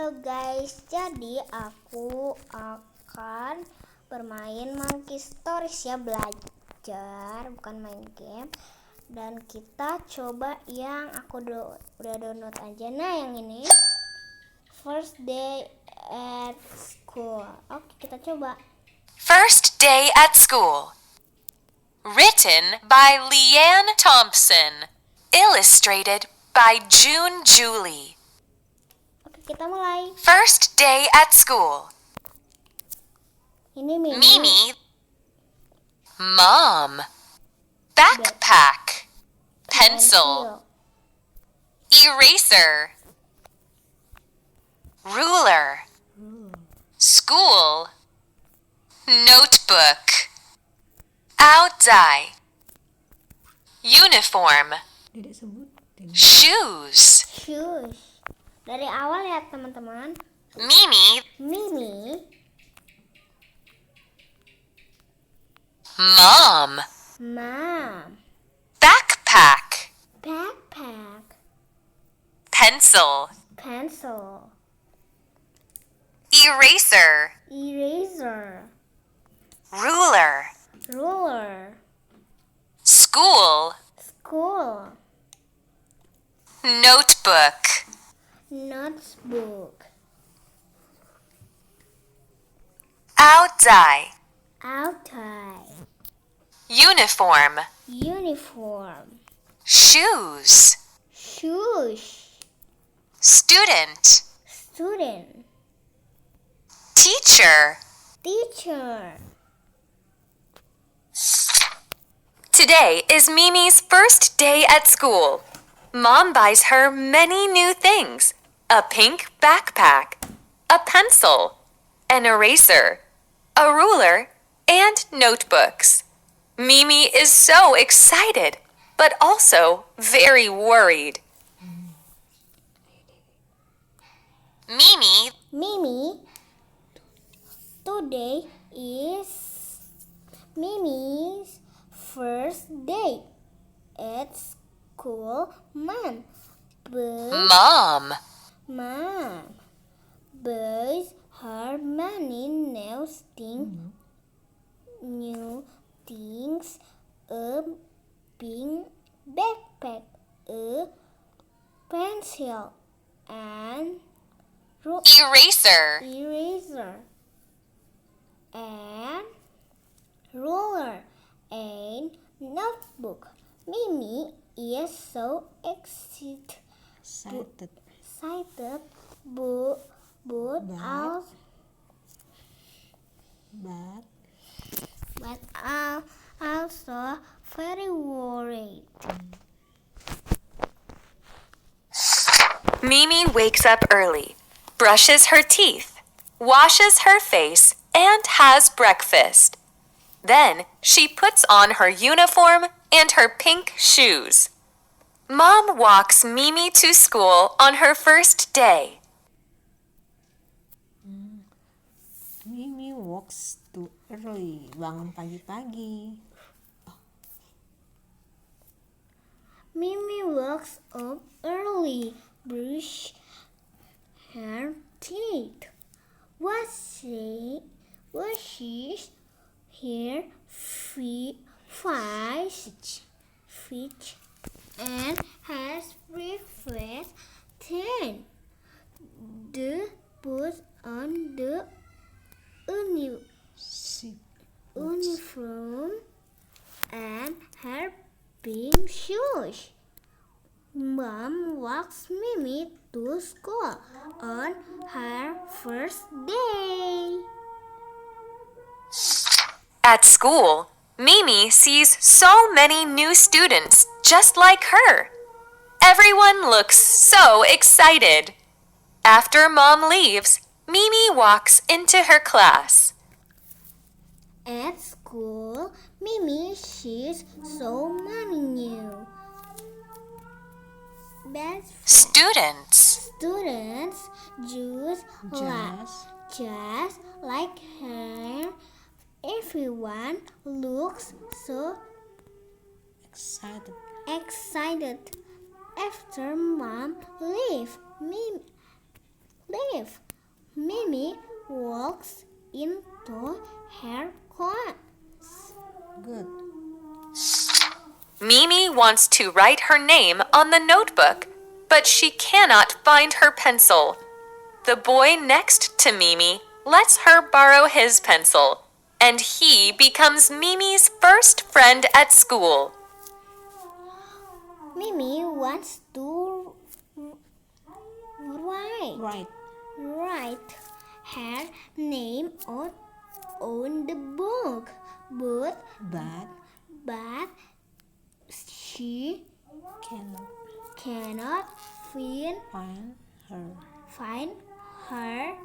Halo guys, jadi aku akan bermain Monkey Stories ya, belajar bukan main game. Dan kita coba yang aku udah download aja. Nah yang ini First Day at School. Oke, kita coba. First Day at School. Written by Leanne Thompson. Illustrated by June Julie. Oke, kita mulai. First Day at School. Ini Mimi. Mimi. Mom. Backpack. Pencil. Eraser. Ruler. School. Notebook. Outside. Uniform. Shoes. Shoes. Dari awal ya teman-teman. Mimi. Mimi. Mom. Mom. Backpack. Backpack. Pencil. Pencil. Eraser. Eraser. Ruler. Ruler. School. School. Notebook. Notebook. Outside. Outside. Uniform. Uniform. Shoes. Shoes. Student. Student. Teacher. Teacher. Today is Mimi's first day at school. Mom buys her many new things. A pink backpack, a pencil, an eraser, a ruler, and notebooks. Mimi is so excited, but also very worried. Mimi. Mimi. Today is Mimi's first day at school. Mom. Mom buys her many new things, a pink backpack, a pencil, and Eraser. and ruler, and notebook. Mimi is so excited. But also very worried. Mimi wakes up early, brushes her teeth, washes her face, and has breakfast. Then she puts on her uniform and her pink shoes. Mom walks Mimi to school on her first day. Mimi walks too early. Bangun pagi-pagi. Mimi wakes up early, brush her teeth, washes her face, and has breakfast. Then puts on the uniform and her pink shoes. Mom walks Mimi to school on her first day. At school, Mimi sees so many new students just like her. Everyone looks so excited. After Mom leaves, Mimi walks into her class. At school, Mimi sees so many new Students. Just like her. Everyone looks so excited after Mom leaves. leave. Mimi walks into her class. Good. Mimi wants to write her name on the notebook, but she cannot find her pencil. The boy next to Mimi lets her borrow his pencil, and he becomes Mimi's first friend at school. Mimi wants to Right. write her name on the book, but But she cannot cannot find her. find her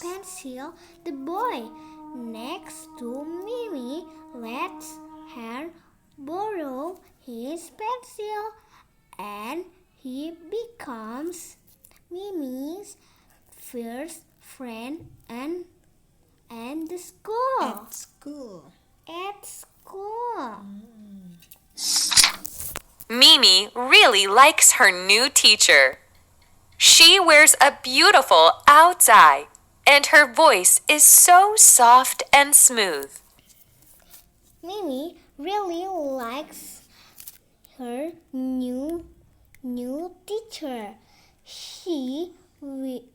pencil. The boy next to Mimi lets her borrow his pencil, and he becomes Mimi's first friend and the school. At school. At school. Mimi really likes her new teacher. She wears a beautiful outside, and her voice is so soft and smooth. Mimi really likes her new teacher. She reads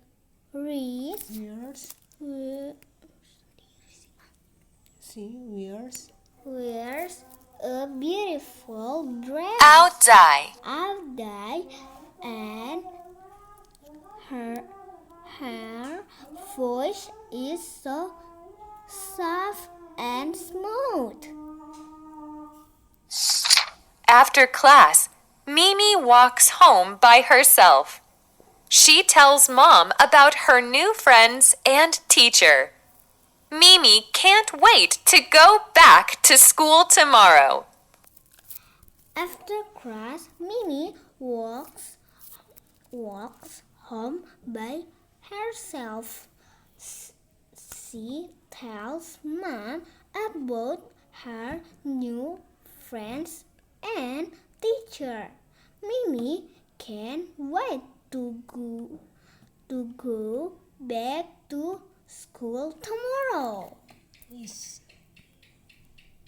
wears a beautiful dress Outside. and her voice is so soft and smooth. After class, Mimi walks home by herself. She tells Mom about her new friends and teacher. Mimi can't wait to go back to school tomorrow. After class, Mimi walks home by herself. She tells Mom about her new friends and teacher. Mimi can't wait to go back to school tomorrow. Yes.